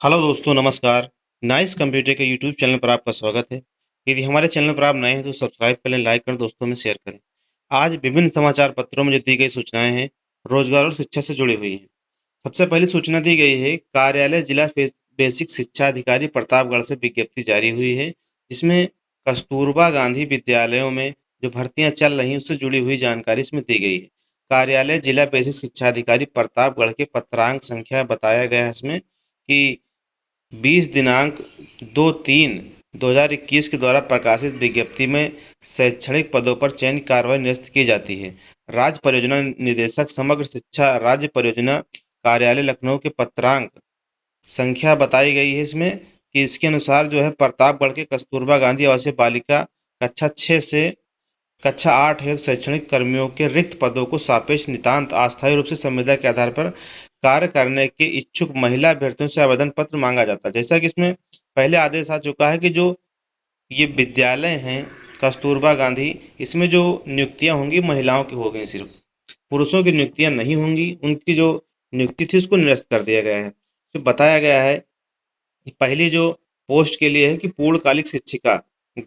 Hello दोस्तों, नमस्कार। Nice computer के यूट्यूब चैनल पर आपका स्वागत है। यदि हमारे चैनल पर आप नए हैं तो सब्सक्राइब कर लें, लाइक करें, दोस्तों में शेयर करें। आज विभिन्न समाचार पत्रों में जो दी गई सूचनाएं हैं, रोजगार और शिक्षा से जुड़ी हुई हैं। सबसे पहली सूचना दी गई है, कार्यालय जिला बेसिक शिक्षा अधिकारी प्रतापगढ़ से विज्ञप्ति जारी हुई है, जिसमें कस्तूरबा गांधी विद्यालयों में जो भर्तियां चल रही हैं उससे जुड़ी हुई जानकारी इसमें दी गई है। कार्यालय जिला बेसिक शिक्षा अधिकारी प्रतापगढ़ के पत्रांक संख्या बताया गया है इसमें कि 20 दिनांक 2/3/2021 के द्वारा प्रकाशित विज्ञप्ति में शैक्षणिक पदों पर चयन की कार्रवाई निरस्त की जाती है। राज्य परियोजना निदेशक समग्र शिक्षा राज्य परियोजना कार्यालय लखनऊ के पत्रांक संख्या बताई गई है इसमें कि इसके अनुसार जो है प्रतापगढ़ के कस्तूरबा गांधी आवासीय बालिका कक्षा 6 से कक्षा 8 हेतु शैक्षणिक कर्मियों के रिक्त पदों को सापेक्ष नितांत अस्थायी रूप से संविदा के आधार पर कार्य करने के इच्छुक महिला अभ्यर्थियों से आवेदन पत्र मांगा जाता है। जैसा कि इसमें पहले आदेश आ चुका है कि जो ये विद्यालय हैं कस्तूरबा गांधी, इसमें जो नियुक्तियां होंगी महिलाओं की हो गई, सिर्फ पुरुषों की नियुक्तियां नहीं होंगी। उनकी जो नियुक्ति थी उसको निरस्त कर दिया गया है। तो बताया गया है पहली जो पोस्ट के लिए है कि पूर्णकालिक शिक्षिका,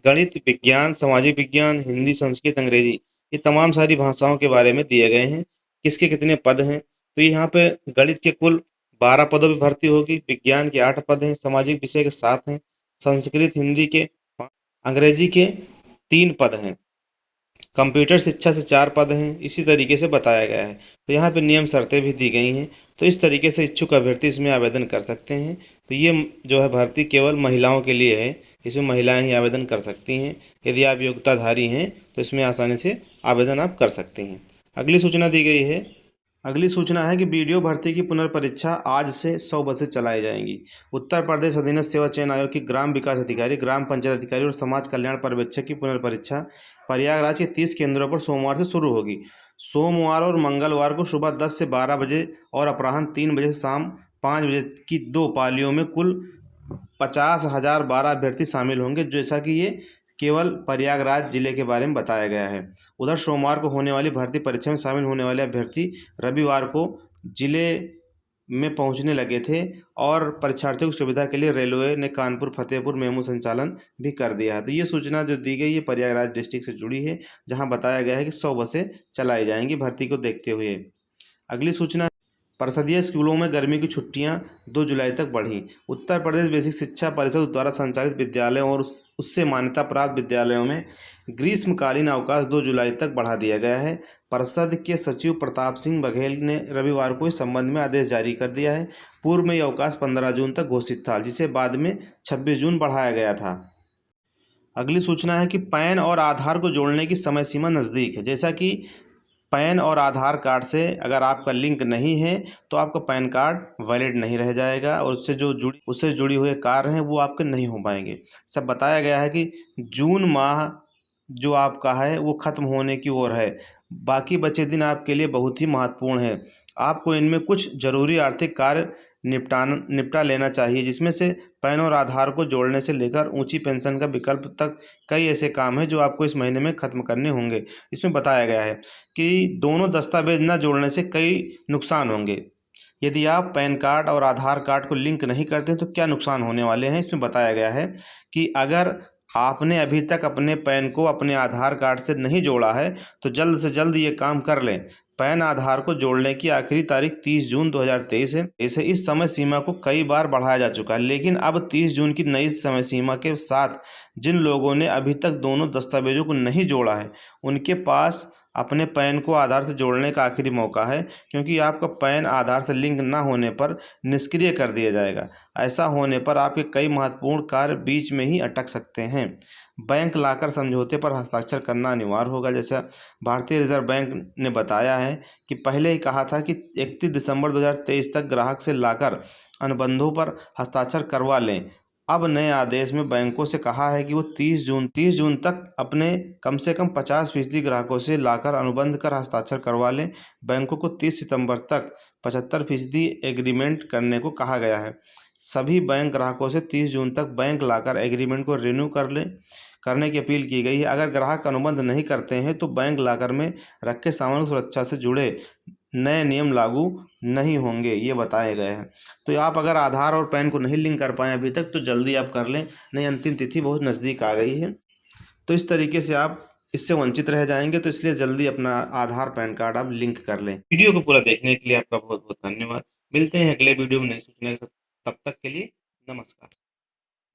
गणित, विज्ञान, सामाजिक विज्ञान, हिंदी, संस्कृत, अंग्रेजी, ये तमाम सारी भाषाओं के बारे में दिए गए हैं। किसके कितने पद हैं, तो यहाँ पे गणित के कुल 12 पदों पर भर्ती होगी, विज्ञान के 8 पद हैं, सामाजिक विषय के 7 हैं, संस्कृत हिंदी के 5, अंग्रेजी के 3 पद हैं, कंप्यूटर शिक्षा से 4 पद हैं। इसी तरीके से बताया गया है। तो यहाँ पे नियम शर्तें भी दी गई हैं। तो इस तरीके से इच्छुक अभ्यर्थी इसमें आवेदन कर सकते हैं। तो ये जो है भर्ती केवल महिलाओं के लिए है, इसमें महिलाएं ही आवेदन कर सकती हैं। यदि आप योग्यताधारी हैं तो इसमें आसानी से आवेदन आप कर सकते हैं। अगली सूचना दी गई है, अगली सूचना है कि बीडीओ भर्ती की पुनर्परीक्षा आज से 100 बसें चलाई जाएंगी। उत्तर प्रदेश अधीनस्थ सेवा चयन आयोग की ग्राम विकास अधिकारी, ग्राम पंचायत अधिकारी और समाज कल्याण पर्यवेक्षक की पुनर्परीक्षा प्रयागराज के 30 केंद्रों पर सोमवार से शुरू होगी। सोमवार और मंगलवार को सुबह 10 से 12 बजे और अपराह्न 3 बजे से शाम 5 बजे की 2 पालियों में कुल 50,012 अभ्यर्थी शामिल होंगे। जैसा कि ये केवल प्रयागराज जिले के बारे में बताया गया है। उधर सोमवार को होने वाली भर्ती परीक्षा में शामिल होने वाले अभ्यर्थी रविवार को जिले में पहुंचने लगे थे और परीक्षार्थियों की सुविधा के लिए रेलवे ने कानपुर फतेहपुर मेमू संचालन भी कर दिया है। तो ये सूचना जो दी गई है प्रयागराज डिस्ट्रिक्ट से जुड़ी है, जहां बताया गया है कि 100 बसें चलाई जाएंगी भर्ती को देखते हुए। अगली सूचना, परिषदीय स्कूलों में गर्मी की छुट्टियां 2 जुलाई तक बढ़ी। उत्तर प्रदेश बेसिक शिक्षा परिषद द्वारा संचालित विद्यालयों और उससे मान्यता प्राप्त विद्यालयों में ग्रीष्मकालीन अवकाश 2 जुलाई तक बढ़ा दिया गया है। परिषद के सचिव प्रताप सिंह बघेल ने रविवार को इस संबंध में आदेश जारी कर दिया है। पूर्व में यह अवकाश 15 जून तक घोषित था, जिसे बाद में 26 जून बढ़ाया गया था। अगली सूचना है कि पैन और आधार को जोड़ने की समय सीमा नज़दीक है। जैसा कि पैन और आधार कार्ड से अगर आपका लिंक नहीं है तो आपका पैन कार्ड वैलिड नहीं रह जाएगा और उससे जुड़ी हुए कार्य हैं वो आपके नहीं हो पाएंगे। सब बताया गया है कि जून माह जो आपका है वो ख़त्म होने की ओर है। बाकी बचे दिन आपके लिए बहुत ही महत्वपूर्ण है। आपको इनमें कुछ ज़रूरी आर्थिक कार्य निपटा लेना चाहिए, जिसमें से पैन और आधार को जोड़ने से लेकर ऊंची पेंशन का विकल्प तक कई ऐसे काम हैं जो आपको इस महीने में ख़त्म करने होंगे। इसमें बताया गया है कि दोनों दस्तावेज न जोड़ने से कई नुकसान होंगे। यदि आप पैन कार्ड और आधार कार्ड को लिंक नहीं करते तो क्या नुकसान होने वाले हैं, इसमें बताया गया है कि अगर आपने अभी तक अपने पैन को अपने आधार कार्ड से नहीं जोड़ा है तो जल्द से जल्द ये काम कर लें। पैन आधार को जोड़ने की आखिरी तारीख 30 जून 2023 है। इस समय सीमा को कई बार बढ़ाया जा चुका है, लेकिन अब 30 जून की नई समय सीमा के साथ जिन लोगों ने अभी तक दोनों दस्तावेजों को नहीं जोड़ा है उनके पास अपने पैन को आधार से जोड़ने का आखिरी मौका है, क्योंकि आपका पैन आधार से लिंक न होने पर निष्क्रिय कर दिया जाएगा। ऐसा होने पर आपके कई महत्वपूर्ण कार्य बीच में ही अटक सकते हैं। बैंक लाकर समझौते पर हस्ताक्षर करना अनिवार्य होगा। जैसा भारतीय रिजर्व बैंक ने बताया है कि पहले ही कहा था कि 31 दिसंबर 2023 तक ग्राहक से लाकर अनुबंधों पर हस्ताक्षर करवा लें। अब नए आदेश में बैंकों से कहा है कि वो 30 जून तक अपने कम से कम 50% ग्राहकों से लाकर अनुबंध कर हस्ताक्षर करवा लें। बैंकों को 30 सितंबर तक 75% एग्रीमेंट करने को कहा गया है। सभी बैंक ग्राहकों से 30 जून तक बैंक लाकर एग्रीमेंट को रिन्यू करने की अपील की गई है। अगर ग्राहक अनुबंध नहीं करते हैं तो बैंक लाकर में रखे सामान की सुरक्षा से जुड़े नए नियम लागू नहीं होंगे, ये बताए गए हैं। तो आप अगर आधार और पैन को नहीं लिंक कर पाए अभी तक, तो जल्दी आप कर लें, नहीं अंतिम तिथि बहुत नज़दीक आ गई है। तो इस तरीके से आप इससे वंचित रह जाएंगे, तो इसलिए जल्दी अपना आधार पैन कार्ड आप लिंक कर लें। वीडियो को पूरा देखने के लिए आपका बहुत बहुत धन्यवाद। मिलते हैं अगले वीडियो में नई सूचना के साथ। तब तक के लिए नमस्कार।